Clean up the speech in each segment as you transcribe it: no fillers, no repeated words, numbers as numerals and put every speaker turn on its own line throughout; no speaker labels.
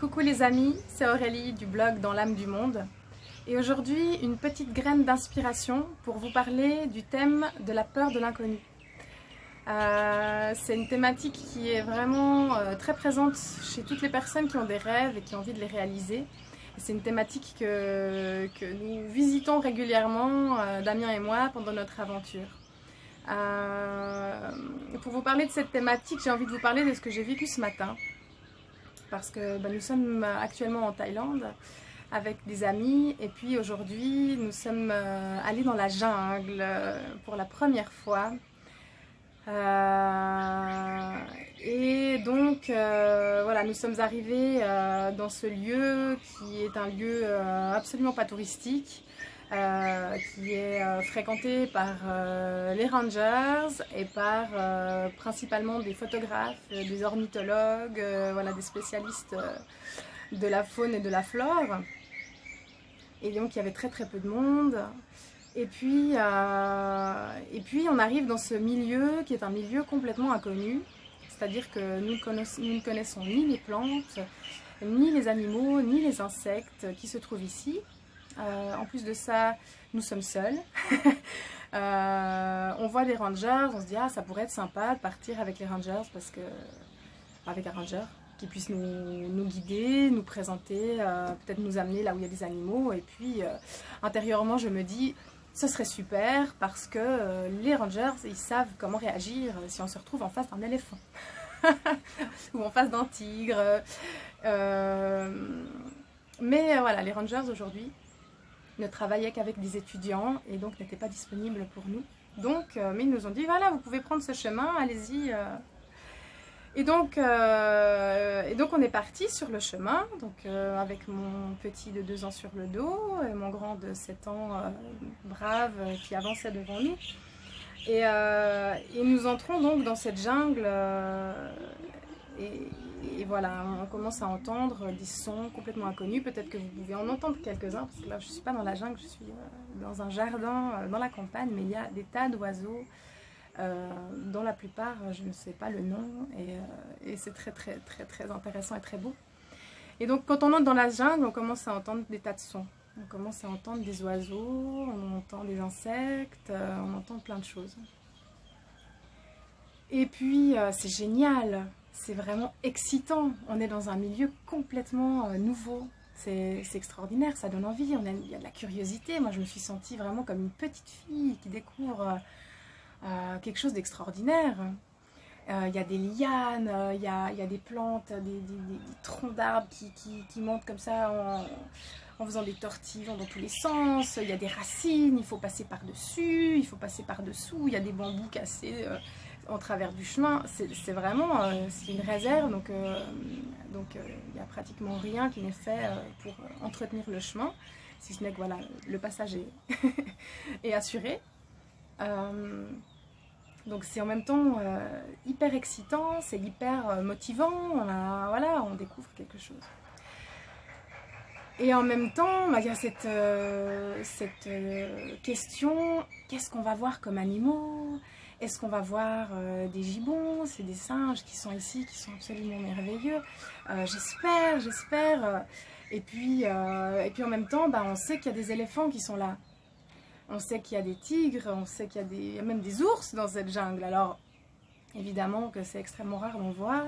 Coucou les amis, c'est Aurélie du blog Dans l'âme du monde. Et aujourd'hui, une petite graine d'inspiration pour vous parler du thème de la peur de l'inconnu. C'est une thématique qui est vraiment très présente chez toutes les personnes qui ont des rêves et qui ont envie de les réaliser. C'est une thématique que nous visitons régulièrement, Damien et moi, pendant notre aventure. Pour vous parler de cette thématique, j'ai envie de vous parler de ce que j'ai vécu ce matin. Parce que nous sommes actuellement en Thaïlande avec des amis et puis aujourd'hui nous sommes allés dans la jungle pour la première fois. Et donc voilà, nous sommes arrivés dans ce lieu qui est un lieu absolument pas touristique, qui est fréquenté par les rangers et par principalement des photographes, des ornithologues, voilà, des spécialistes de la faune et de la flore. Et donc il y avait très très peu de monde. Et puis on arrive dans ce milieu qui est un milieu complètement inconnu, c'est-à-dire que nous ne connaissons ni les plantes, ni les animaux, ni les insectes qui se trouvent ici. En plus de ça, nous sommes seuls. On voit les rangers, on se dit ah ça pourrait être sympa de partir avec les rangers parce que avec un ranger qui puisse nous guider, nous présenter, peut-être nous amener là où il y a des animaux. Et puis intérieurement je me dis ce serait super parce que les rangers ils savent comment réagir si on se retrouve en face d'un éléphant ou en face d'un tigre. Mais voilà, les rangers aujourd'hui ne travaillaient qu'avec des étudiants et donc n'étaient pas disponibles pour nous. Donc, mais ils nous ont dit, voilà, vous pouvez prendre ce chemin, allez-y. Et donc on est parti sur le chemin, donc, avec mon petit de 2 ans sur le dos et mon grand de 7 ans brave qui avançait devant nous. Et nous entrons donc dans cette jungle et voilà, on commence à entendre des sons complètement inconnus. Peut-être que vous pouvez en entendre quelques-uns, parce que là je ne suis pas dans la jungle, je suis dans un jardin, dans la campagne, mais il y a des tas d'oiseaux, dont la plupart je ne sais pas le nom, et c'est très très très très intéressant et très beau. Et donc quand on entre dans la jungle, on commence à entendre des tas de sons. On commence à entendre des oiseaux, on entend des insectes, on entend plein de choses. Et puis c'est génial, c'est vraiment excitant, on est dans un milieu complètement nouveau, c'est extraordinaire, ça donne envie, il y a de la curiosité. Moi je me suis sentie vraiment comme une petite fille qui découvre quelque chose d'extraordinaire. Il y a des lianes, il y a des plantes, des troncs d'arbres qui montent comme ça en faisant des tortillons dans tous les sens. Il y a des racines, il faut passer par-dessus, il faut passer par-dessous. Il y a des bambous cassés en travers du chemin. C'est vraiment c'est une réserve, donc il n'y a pratiquement rien qui n'est fait pour entretenir le chemin, si ce n'est que voilà, le passage est assuré. Donc c'est en même temps hyper excitant, c'est hyper motivant, voilà, on découvre quelque chose. Et en même temps, il y a cette question, qu'est-ce qu'on va voir comme animaux? Est-ce qu'on va voir des gibbons? C'est des singes qui sont ici, qui sont absolument merveilleux. J'espère. Et puis en même temps, on sait qu'il y a des éléphants qui sont là. On sait qu'il y a des tigres, on sait qu'il y a même des ours dans cette jungle. Alors, évidemment que c'est extrêmement rare d'en voir.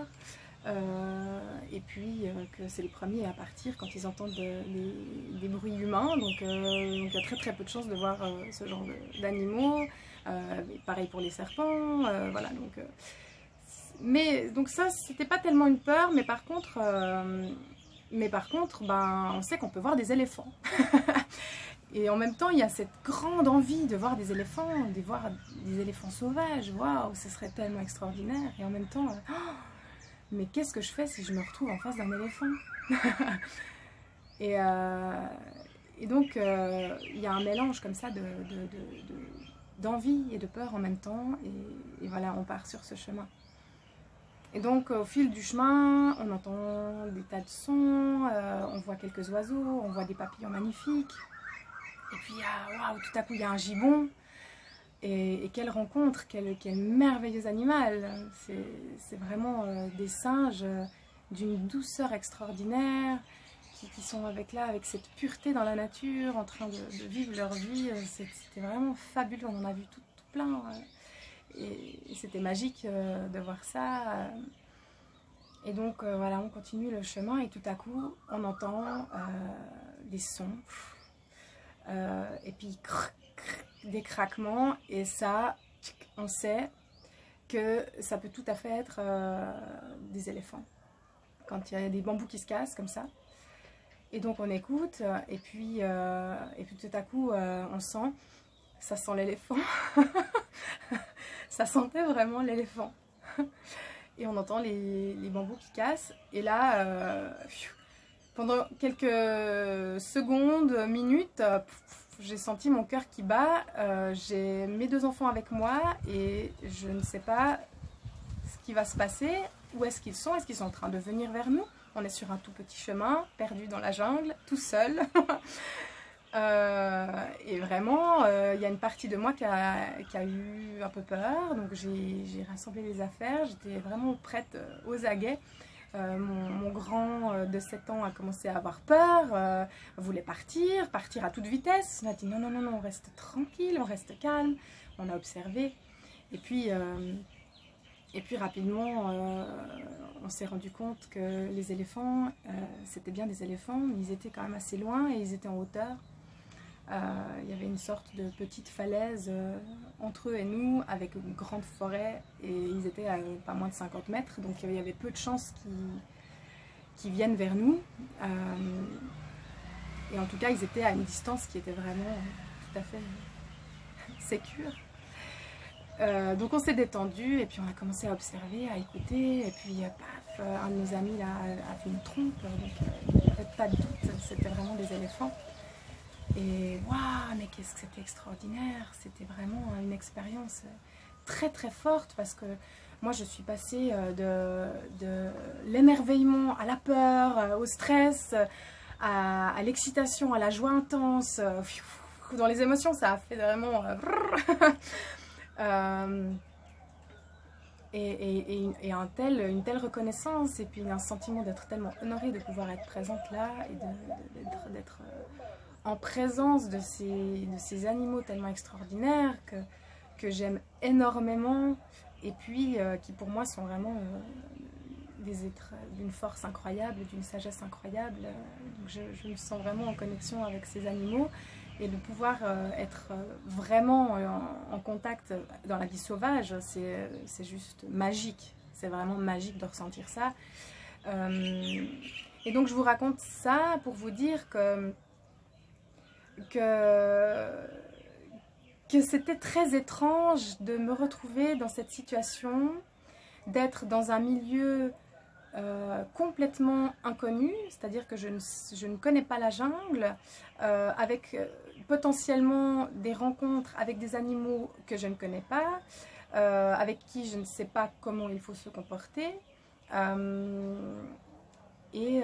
Et puis que c'est les premiers à partir quand ils entendent des bruits humains. Donc il y a très très peu de chances de voir ce genre d'animaux. Pareil pour les serpents. Voilà, donc ça, c'était pas tellement une peur, mais par contre, on sait qu'on peut voir des éléphants. Et en même temps, il y a cette grande envie de voir des éléphants, de voir des éléphants sauvages. Waouh, ce serait tellement extraordinaire. Et en même temps, mais qu'est-ce que je fais si je me retrouve en face d'un éléphant? Et donc, il y a un mélange comme ça d'envie et de peur en même temps. Et voilà, on part sur ce chemin. Et donc, au fil du chemin, on entend des tas de sons, on voit quelques oiseaux, on voit des papillons magnifiques. Et puis, waouh, tout à coup, il y a un gibbon. Et quelle rencontre, quel merveilleux animal. C'est vraiment des singes d'une douceur extraordinaire, qui sont avec cette pureté dans la nature, en train de vivre leur vie. C'était vraiment fabuleux, on en a vu tout plein. Et c'était magique de voir ça. Et donc voilà, on continue le chemin et tout à coup, on entend des sons. Et puis des craquements. Et ça, on sait que ça peut tout à fait être des éléphants. Quand il y a des bambous qui se cassent comme ça. Et donc on écoute et puis tout à coup on sent, ça sent l'éléphant. Ça sentait vraiment l'éléphant. Et on entend les bambous qui cassent. Et là, pendant quelques secondes, minutes, j'ai senti mon cœur qui bat. J'ai mes 2 enfants avec moi et je ne sais pas ce qui va se passer. Où est-ce qu'ils sont? Est-ce qu'ils sont en train de venir vers nous? On est sur un tout petit chemin, perdu dans la jungle, tout seul. Et vraiment, il y a une partie de moi qui a eu un peu peur. Donc j'ai rassemblé les affaires, j'étais vraiment prête aux aguets. Mon grand de 7 ans a commencé à avoir peur, voulait partir à toute vitesse. On a dit non, non, non, non, on reste tranquille, on reste calme. On a observé. Et puis rapidement, on s'est rendu compte que les éléphants, c'était bien des éléphants, mais ils étaient quand même assez loin et ils étaient en hauteur. Il y avait une sorte de petite falaise entre eux et nous, avec une grande forêt, et ils étaient à pas moins de 50 mètres, donc il y avait peu de chances qu'ils viennent vers nous. Et en tout cas, ils étaient à une distance qui était vraiment tout à fait sécure. Donc on s'est détendu et puis on a commencé à observer, à écouter, et puis paf, un de nos amis là, a fait une trompe, donc il n'y avait pas de doute, c'était vraiment des éléphants. Et waouh, mais qu'est-ce que c'était extraordinaire, c'était vraiment une expérience très très forte, parce que moi je suis passée de l'émerveillement à la peur, au stress, à l'excitation, à la joie intense. Dans les émotions, ça a fait vraiment... et une telle reconnaissance, et puis un sentiment d'être tellement honorée de pouvoir être présente là, et d'être en présence de ces animaux tellement extraordinaires que j'aime énormément, et puis qui pour moi sont vraiment des êtres d'une force incroyable, d'une sagesse incroyable. Donc je me sens vraiment en connexion avec ces animaux, et de pouvoir être vraiment en contact dans la vie sauvage, c'est juste magique. C'est vraiment magique de ressentir ça. Et donc je vous raconte ça pour vous dire que c'était très étrange de me retrouver dans cette situation, d'être dans un milieu complètement inconnu, c'est-à-dire que je ne connais pas la jungle, avec potentiellement des rencontres avec des animaux que je ne connais pas, avec qui je ne sais pas comment il faut se comporter, et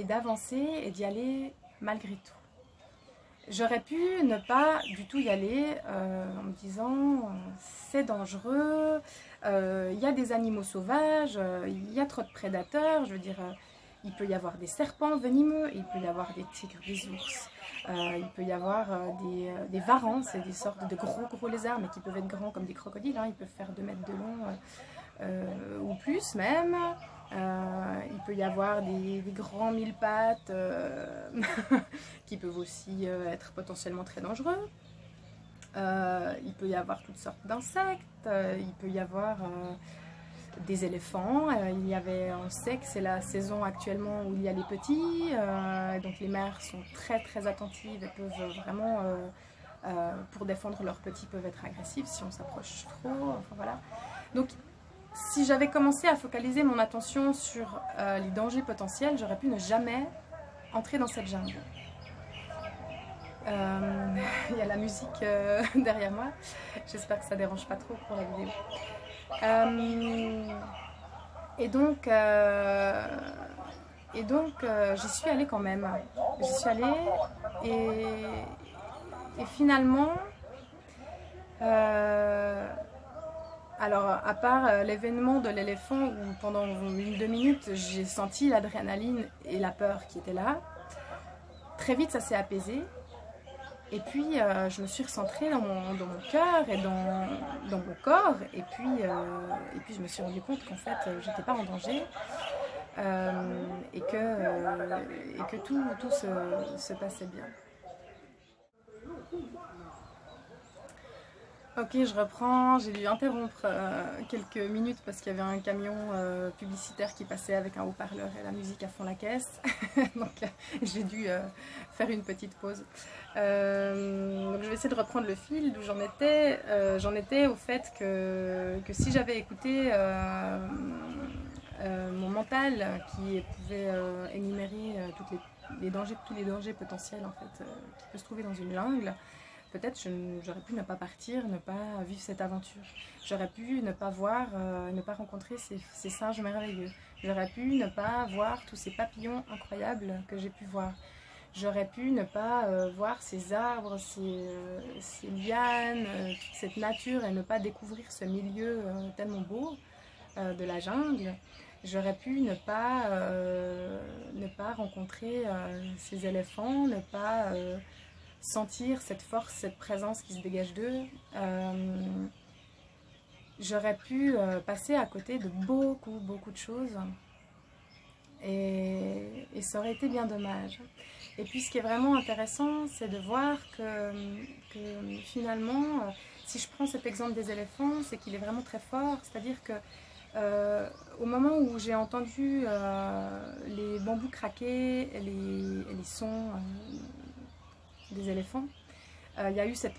d'avancer et d'y aller malgré tout. J'aurais pu ne pas du tout y aller en me disant c'est dangereux, il y a des animaux sauvages, il y a trop de prédateurs, je veux dire, il peut y avoir des serpents venimeux, il peut y avoir des tigres, des ours, il peut y avoir des varans, c'est des sortes de gros lézards, mais qui peuvent être grands comme des crocodiles, hein, ils peuvent faire 2 mètres de long ou plus même. Il peut y avoir des grands 1000 pattes qui peuvent aussi être potentiellement très dangereux. Il peut y avoir toutes sortes d'insectes, il peut y avoir des éléphants. On sait que c'est la saison actuellement où il y a les petits, donc les mères sont très très attentives et peuvent vraiment, pour défendre leurs petits, peuvent être agressives si on s'approche trop. Enfin voilà. Donc si j'avais commencé à focaliser mon attention sur les dangers potentiels, j'aurais pu ne jamais entrer dans cette jungle. Il y a la musique derrière moi, j'espère que ça ne dérange pas trop pour la vidéo. Et donc j'y suis allée quand même. J'y suis allée et finalement... Alors, à part l'événement de l'éléphant où pendant 2 minutes, j'ai senti l'adrénaline et la peur qui étaient là, très vite ça s'est apaisé. Et puis, je me suis recentrée dans mon cœur et dans mon corps. Et puis, je me suis rendu compte qu'en fait, j'étais pas en danger et que tout se passait bien. Ok, je reprends. J'ai dû interrompre quelques minutes parce qu'il y avait un camion publicitaire qui passait avec un haut-parleur et la musique à fond la caisse. Donc j'ai dû faire une petite pause. Donc je vais essayer de reprendre le fil d'où j'en étais. J'en étais au fait que si j'avais écouté mon mental qui pouvait énumérer les dangers, tous les dangers potentiels en fait, qui peuvent se trouver dans une jungle, peut-être j'aurais pu ne pas partir, ne pas vivre cette aventure. J'aurais pu ne pas voir, ne pas rencontrer ces singes merveilleux. J'aurais pu ne pas voir tous ces papillons incroyables que j'ai pu voir. J'aurais pu ne pas voir ces arbres, ces lianes, toute cette nature et ne pas découvrir ce milieu tellement beau de la jungle. J'aurais pu ne pas rencontrer ces éléphants, ne pas sentir cette force, cette présence qui se dégage d'eux. J'aurais pu passer à côté de beaucoup de choses et ça aurait été bien dommage. Et puis ce qui est vraiment intéressant, c'est de voir que finalement, si je prends cet exemple des éléphants, c'est qu'il est vraiment très fort, c'est-à-dire que au moment où j'ai entendu les bambous craquer et les sons des éléphants, il y a eu cette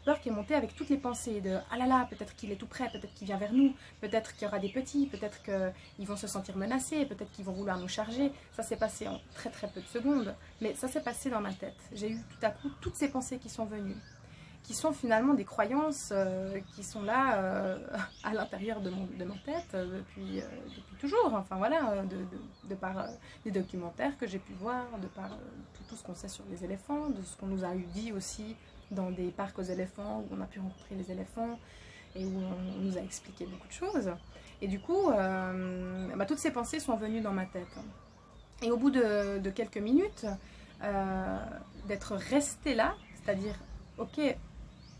peur qui est montée avec toutes les pensées de « Ah là là, peut-être qu'il est tout près, peut-être qu'il vient vers nous, peut-être qu'il y aura des petits, peut-être qu'ils vont se sentir menacés, peut-être qu'ils vont vouloir nous charger. » Ça s'est passé en très peu de secondes, mais ça s'est passé dans ma tête. J'ai eu tout à coup toutes ces pensées qui sont venues, qui sont finalement des croyances qui sont là à l'intérieur de ma tête depuis toujours. Enfin voilà, de par les documentaires que j'ai pu voir, de par tout ce qu'on sait sur les éléphants, de ce qu'on nous a eu dit aussi dans des parcs aux éléphants où on a pu rencontrer les éléphants et où on nous a expliqué beaucoup de choses. Et du coup, toutes ces pensées sont venues dans ma tête. Et au bout de quelques minutes, d'être restée là, c'est-à-dire, ok,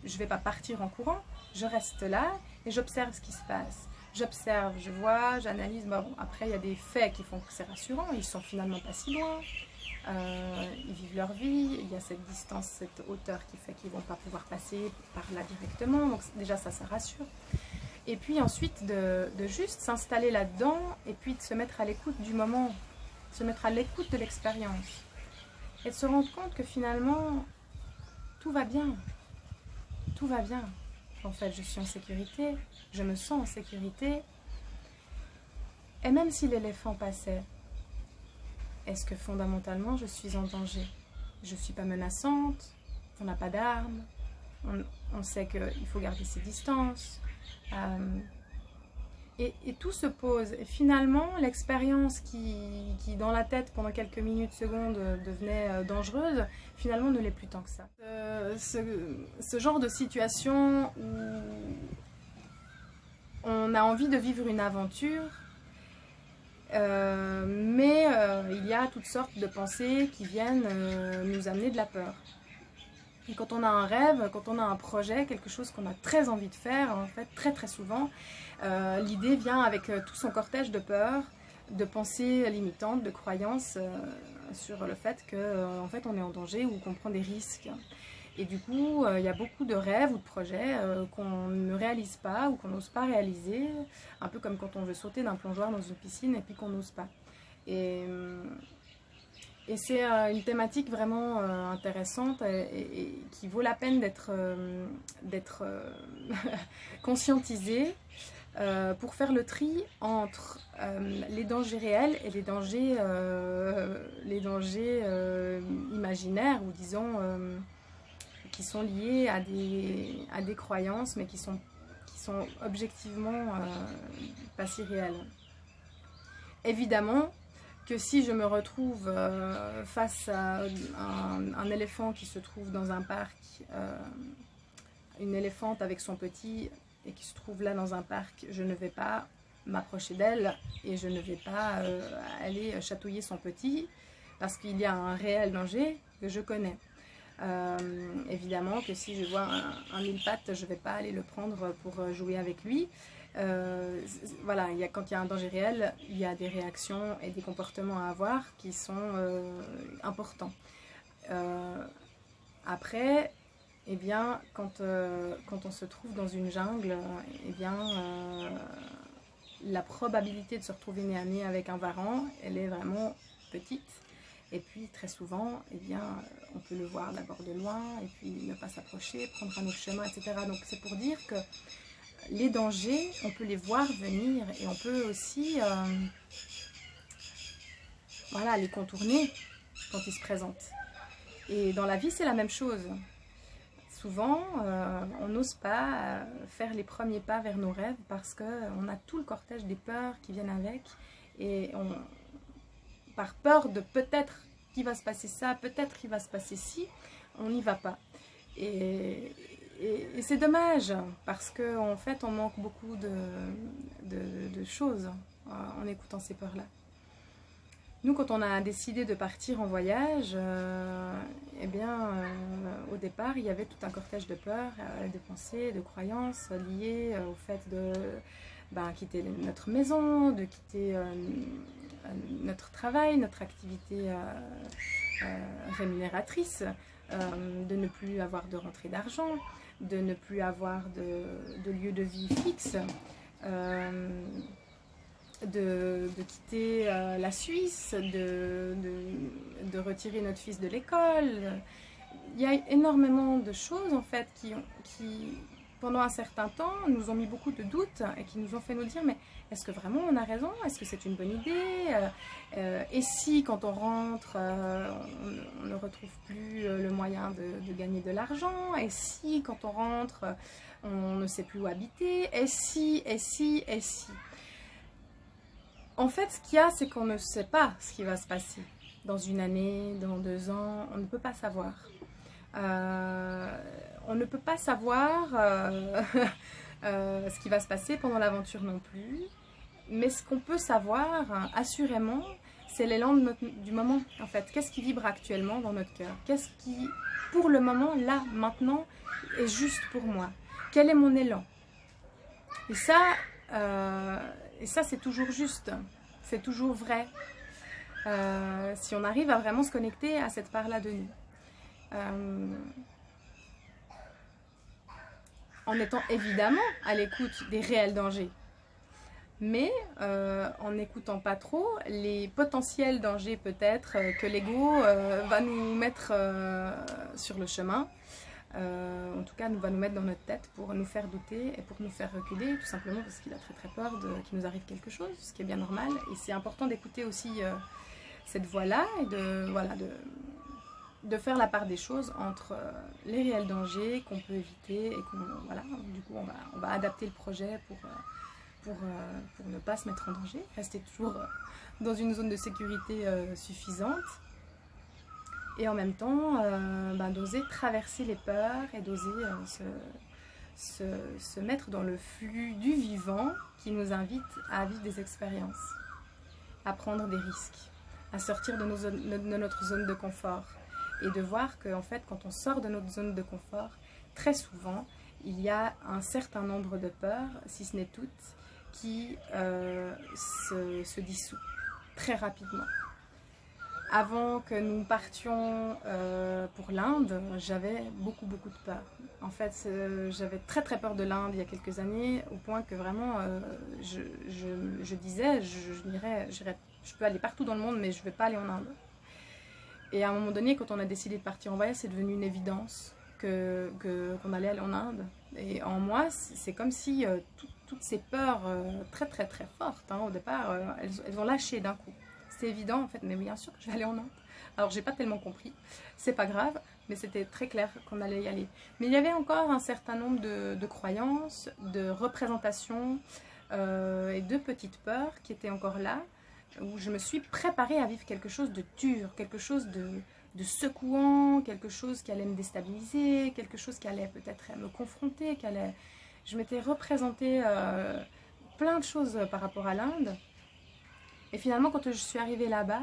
je ne vais pas partir en courant, je reste là et j'observe ce qui se passe. J'observe, je vois, j'analyse. Bon, après, il y a des faits qui font que c'est rassurant. Ils sont finalement pas si loin. Ils vivent leur vie. Il y a cette distance, cette hauteur qui fait qu'ils ne vont pas pouvoir passer par là directement. Donc déjà, ça rassure. Et puis ensuite, de juste s'installer là-dedans et puis de se mettre à l'écoute du moment, se mettre à l'écoute de l'expérience. Et de se rendre compte que finalement, tout va bien. Tout va bien. En fait, je suis en sécurité, je me sens en sécurité. Et même si l'éléphant passait, est-ce que fondamentalement je suis en danger? Je ne suis pas menaçante, on n'a pas d'armes, on sait qu'il faut garder ses distances. Et tout se pose. Et finalement, l'expérience qui dans la tête pendant quelques minutes, secondes, devenait dangereuse, finalement ne l'est plus tant que ça. Ce genre de situation où on a envie de vivre une aventure, mais il y a toutes sortes de pensées qui viennent nous amener de la peur. Et quand on a un rêve, quand on a un projet, quelque chose qu'on a très envie de faire, en fait, très souvent, l'idée vient avec tout son cortège de peurs, de pensées limitantes, de croyances sur le fait qu'en fait, on est en danger ou qu'on prend des risques. Et du coup, il y a beaucoup de rêves ou de projets qu'on ne réalise pas ou qu'on n'ose pas réaliser, un peu comme quand on veut sauter d'un plongeoir dans une piscine et puis qu'on n'ose pas. Et c'est une thématique vraiment intéressante et qui vaut la peine d'être conscientisée pour faire le tri entre les dangers réels et les dangers imaginaires ou disons qui sont liés à des croyances mais qui sont objectivement pas si réelles. Évidemment que si je me retrouve face à un éléphant qui se trouve dans un parc, une éléphante avec son petit, et qui se trouve là dans un parc, je ne vais pas m'approcher d'elle et je ne vais pas aller chatouiller son petit parce qu'il y a un réel danger que je connais. Évidemment que si je vois un mille pattes, je ne vais pas aller le prendre pour jouer avec lui. Voilà, quand il y a un danger réel, il y a des réactions et des comportements à avoir qui sont importants. Après, eh bien, quand on se trouve dans une jungle, eh bien, la probabilité de se retrouver nez à nez avec un varan, elle est vraiment petite. Et puis, très souvent, eh bien, on peut le voir d'abord de loin, et puis ne pas s'approcher, prendre un autre chemin, etc. Donc, c'est pour dire que les dangers, on peut les voir venir, et on peut aussi voilà, les contourner quand ils se présentent. Et dans la vie, c'est la même chose. Souvent, on n'ose pas faire les premiers pas vers nos rêves parce qu'on a tout le cortège des peurs qui viennent avec. Et par peur de peut-être qu'il va se passer ça, peut-être qu'il va se passer ci, on n'y va pas. Et c'est dommage parce qu'en fait, on manque beaucoup de choses en écoutant ces peurs-là. Nous, quand on a décidé de partir en voyage, eh bien, au départ, il y avait tout un cortège de peurs, de pensées, de croyances liées au fait de quitter notre maison, de quitter notre travail, notre activité rémunératrice, de ne plus avoir de rentrée d'argent, de ne plus avoir de lieu de vie fixe. De quitter la Suisse, de retirer notre fils de l'école. Il y a énormément de choses en fait qui, pendant un certain temps, nous ont mis beaucoup de doutes et qui nous ont fait nous dire mais est-ce que vraiment on a raison? Est-ce que c'est une bonne idée? Et si quand on rentre, on ne retrouve plus le moyen de gagner de l'argent? Et si quand on rentre, on ne sait plus où habiter? Et si? En fait, ce qu'il y a, c'est qu'on ne sait pas ce qui va se passer dans une année, dans 2 ans. On ne peut pas savoir. On ne peut pas savoir ce qui va se passer pendant l'aventure non plus. Mais ce qu'on peut savoir, assurément, c'est l'élan du moment, en fait. Qu'est-ce qui vibre actuellement dans notre cœur? Qu'est-ce qui, pour le moment, là, maintenant, est juste pour moi? Quel est mon élan? Et ça, c'est toujours juste, c'est toujours vrai. Si on arrive à vraiment se connecter à cette part-là de nous. En étant évidemment à l'écoute des réels dangers. Mais en n'écoutant pas trop les potentiels dangers peut-être que l'ego va nous mettre sur le chemin. En tout cas, va nous mettre dans notre tête pour nous faire douter et pour nous faire reculer, tout simplement parce qu'il a très très peur qu'il nous arrive quelque chose, ce qui est bien normal. Et c'est important d'écouter aussi cette voix-là et de faire la part des choses entre les réels dangers qu'on peut éviter et du coup on va adapter le projet pour ne pas se mettre en danger, rester toujours dans une zone de sécurité suffisante. Et en même temps, d'oser traverser les peurs et d'oser se mettre dans le flux du vivant qui nous invite à vivre des expériences, à prendre des risques, à sortir de notre zone de confort. Et de voir qu'en fait, quand on sort de notre zone de confort, très souvent, il y a un certain nombre de peurs, si ce n'est toutes, qui se dissout très rapidement. Avant que nous partions pour l'Inde, j'avais beaucoup de peur. En fait, j'avais très peur de l'Inde il y a quelques années, au point que vraiment, je disais, je peux aller partout dans le monde, mais je ne vais pas aller en Inde. Et à un moment donné, quand on a décidé de partir en voyage, c'est devenu une évidence qu'on allait aller en Inde. Et en moi, c'est comme si toutes ces peurs très fortes, au départ, elles ont lâché d'un coup. C'est évident en fait, mais bien sûr que je vais aller en Inde. Alors j'ai pas tellement compris, c'est pas grave, mais c'était très clair qu'on allait y aller. Mais il y avait encore un certain nombre de croyances, de représentations et de petites peurs qui étaient encore là, où je me suis préparée à vivre quelque chose de dur, quelque chose de secouant, quelque chose qui allait me déstabiliser, quelque chose qui allait peut-être me confronter, je m'étais représenté plein de choses par rapport à l'Inde. Et finalement, quand je suis arrivée là-bas,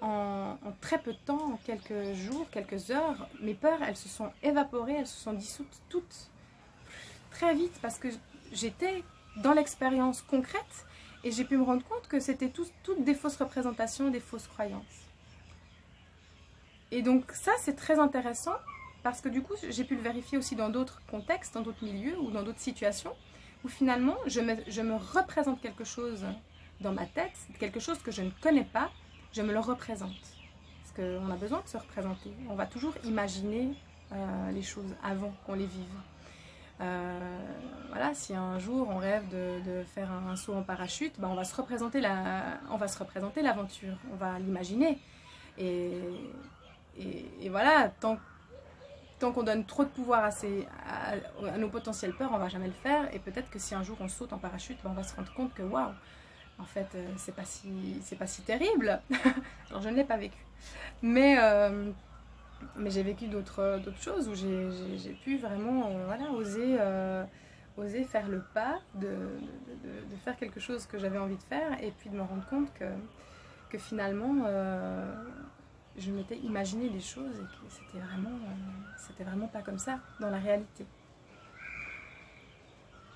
en très peu de temps, en quelques jours, quelques heures, mes peurs, elles se sont évaporées, elles se sont dissoutes toutes très vite parce que j'étais dans l'expérience concrète et j'ai pu me rendre compte que c'était toutes des fausses représentations, des fausses croyances. Et donc ça, c'est très intéressant parce que du coup, j'ai pu le vérifier aussi dans d'autres contextes, dans d'autres milieux ou dans d'autres situations où finalement, je me représente quelque chose dans ma tête, quelque chose que je ne connais pas, je me le représente. Parce qu'on a besoin de se représenter. On va toujours imaginer les choses avant qu'on les vive. Voilà, si un jour on rêve de faire un saut en parachute, ben on va se représenter l'aventure, on va l'imaginer. Et voilà, tant qu'on donne trop de pouvoir à nos potentielles peurs, on ne va jamais le faire. Et peut-être que si un jour on saute en parachute, ben on va se rendre compte que waouh, en fait, c'est pas si terrible. Alors je ne l'ai pas vécu. Mais j'ai vécu d'autres choses où j'ai pu vraiment oser faire le pas de faire quelque chose que j'avais envie de faire et puis de me rendre compte que finalement je m'étais imaginé des choses et que c'était vraiment pas comme ça dans la réalité.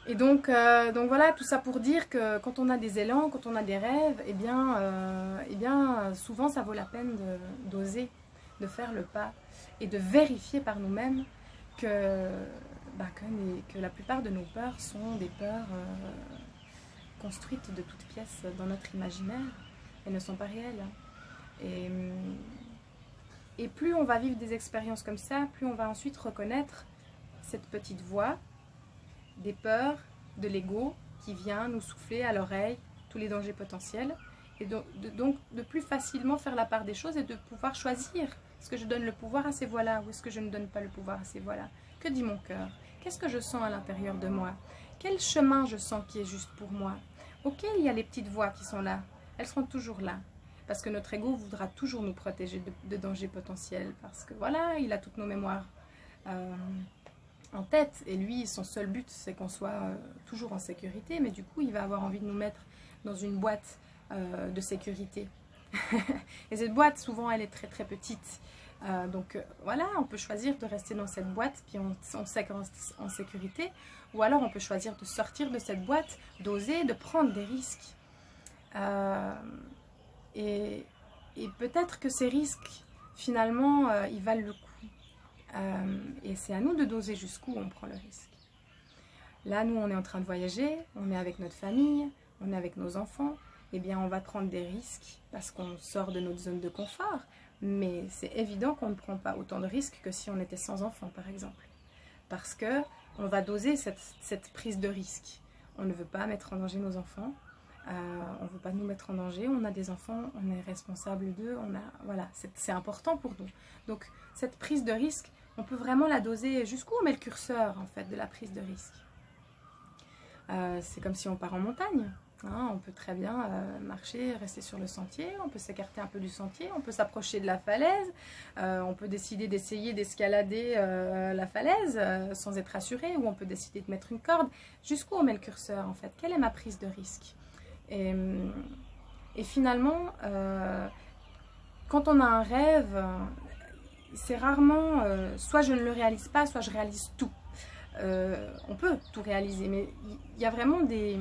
Et donc voilà, tout ça pour dire que quand on a des élans, quand on a des rêves, eh bien souvent ça vaut la peine d'oser, de faire le pas et de vérifier par nous-mêmes que la plupart de nos peurs sont des peurs construites de toutes pièces dans notre imaginaire et ne sont pas réelles. Et plus on va vivre des expériences comme ça, plus on va ensuite reconnaître cette petite voix des peurs, de l'ego qui vient nous souffler à l'oreille tous les dangers potentiels et donc de plus facilement faire la part des choses et de pouvoir choisir. Est-ce que je donne le pouvoir à ces voix-là ou est-ce que je ne donne pas le pouvoir à ces voix-là? Que dit mon cœur? Qu'est-ce que je sens à l'intérieur de moi? Quel chemin je sens qui est juste pour moi? Ok, il y a les petites voix qui sont là, elles seront toujours là. Parce que notre ego voudra toujours nous protéger de dangers potentiels. Parce que voilà, il a toutes nos mémoires en tête. Et lui, son seul but, c'est qu'on soit toujours en sécurité. Mais du coup, il va avoir envie de nous mettre dans une boîte de sécurité. Et cette boîte, souvent, elle est très très petite. Donc voilà, on peut choisir de rester dans cette boîte, puis on sait qu'on est en sécurité. Ou alors, on peut choisir de sortir de cette boîte, d'oser, de prendre des risques. Et peut-être que ces risques, finalement, ils valent le coup. Et c'est à nous de doser jusqu'où on prend le risque. Là, nous, on est en train de voyager, on est avec notre famille, on est avec nos enfants. Eh bien, on va prendre des risques parce qu'on sort de notre zone de confort. Mais c'est évident qu'on ne prend pas autant de risques que si on était sans enfants, par exemple. Parce qu'on va doser cette prise de risque. On ne veut pas mettre en danger nos enfants. On ne veut pas nous mettre en danger, on a des enfants, on est responsable d'eux, voilà, c'est important pour nous. Donc cette prise de risque, on peut vraiment la doser jusqu'où on met le curseur en fait de la prise de risque. C'est comme si on part en montagne, hein, on peut très bien marcher, rester sur le sentier, on peut s'écarter un peu du sentier, on peut s'approcher de la falaise, on peut décider d'essayer d'escalader la falaise sans être assuré, ou on peut décider de mettre une corde. Jusqu'où on met le curseur en fait? Quelle est ma prise de risque? Et finalement, quand on a un rêve, c'est rarement soit je ne le réalise pas, soit je réalise tout. On peut tout réaliser, mais il y a vraiment des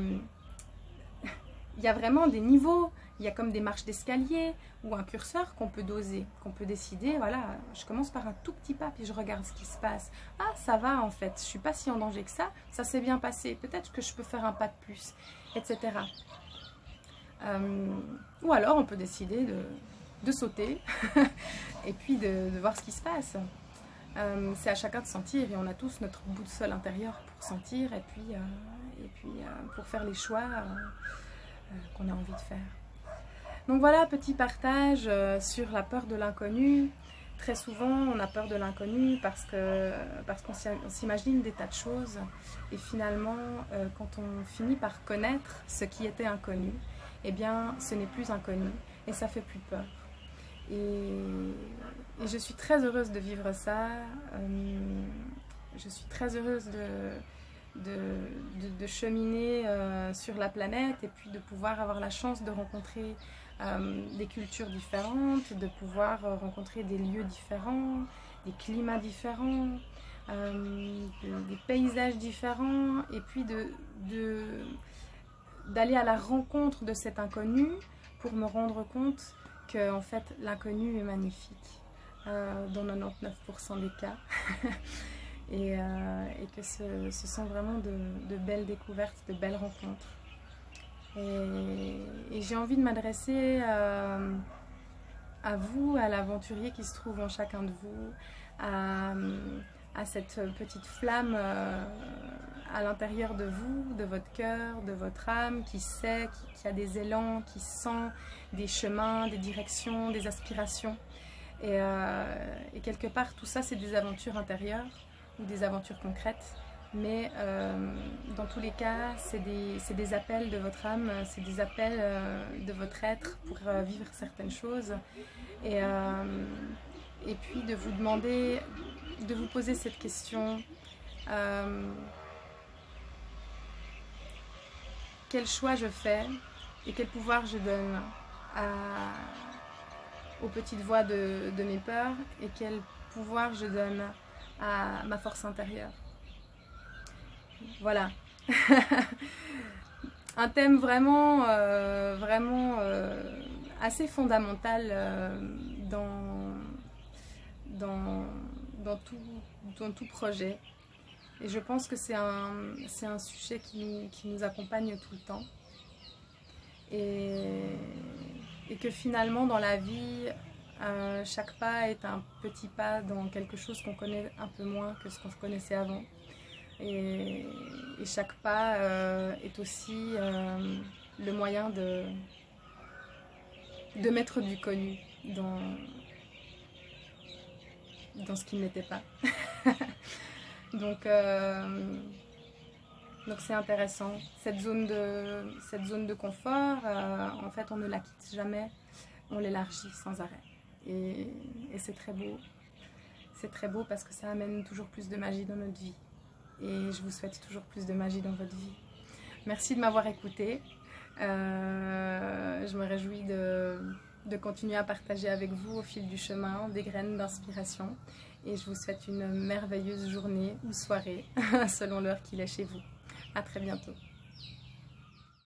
niveaux, il y a comme des marches d'escalier ou un curseur qu'on peut doser, qu'on peut décider, voilà, je commence par un tout petit pas, puis je regarde ce qui se passe. Ah, ça va en fait, je suis pas si en danger que ça s'est bien passé, peut-être que je peux faire un pas de plus, etc. Ou alors on peut décider de sauter et puis de voir ce qui se passe. C'est à chacun de sentir et on a tous notre boussole intérieure pour sentir et puis pour faire les choix qu'on a envie de faire. Donc voilà, petit partage sur la peur de l'inconnu. Très souvent on a peur de l'inconnu parce qu'on s'imagine des tas de choses et finalement quand on finit par connaître ce qui était inconnu, eh bien ce n'est plus inconnu et ça fait plus peur. Et je suis très heureuse de vivre ça. Je suis très heureuse de cheminer sur la planète et puis de pouvoir avoir la chance de rencontrer des cultures différentes, de pouvoir rencontrer des lieux différents, des climats différents, des paysages différents, et puis d'aller à la rencontre de cet inconnu pour me rendre compte que en fait, l'inconnu est magnifique dans 99% des cas. Et que ce sont vraiment de belles découvertes, de belles rencontres. Et j'ai envie de m'adresser à vous, à l'aventurier qui se trouve en chacun de vous, à cette petite flamme à l'intérieur de vous, de votre cœur, de votre âme, qui sait, qui a des élans, qui sent des chemins, des directions, des aspirations. Et quelque part, tout ça, c'est des aventures intérieures ou des aventures concrètes. Mais dans tous les cas, c'est des appels de votre âme, c'est des appels de votre être pour vivre certaines choses. Et puis de vous demander, de vous poser cette question, quel choix je fais et quel pouvoir je donne aux petites voix de mes peurs et quel pouvoir je donne à ma force intérieure. Voilà. Un thème vraiment assez fondamental dans tout projet. Et je pense que c'est un sujet qui nous accompagne tout le temps. Et que finalement, dans la vie, chaque pas est un petit pas dans quelque chose qu'on connaît un peu moins que ce qu'on connaissait avant. Et chaque pas est aussi le moyen de mettre du connu dans ce qui n'était pas. Donc c'est intéressant. Cette zone de confort, en fait, on ne la quitte jamais, on l'élargit sans arrêt. Et c'est très beau. C'est très beau parce que ça amène toujours plus de magie dans notre vie. Et je vous souhaite toujours plus de magie dans votre vie. Merci de m'avoir écouté. Je me réjouis de continuer à partager avec vous au fil du chemin des graines d'inspiration. Et je vous souhaite une merveilleuse journée ou soirée, selon l'heure qu'il est chez vous. À très bientôt.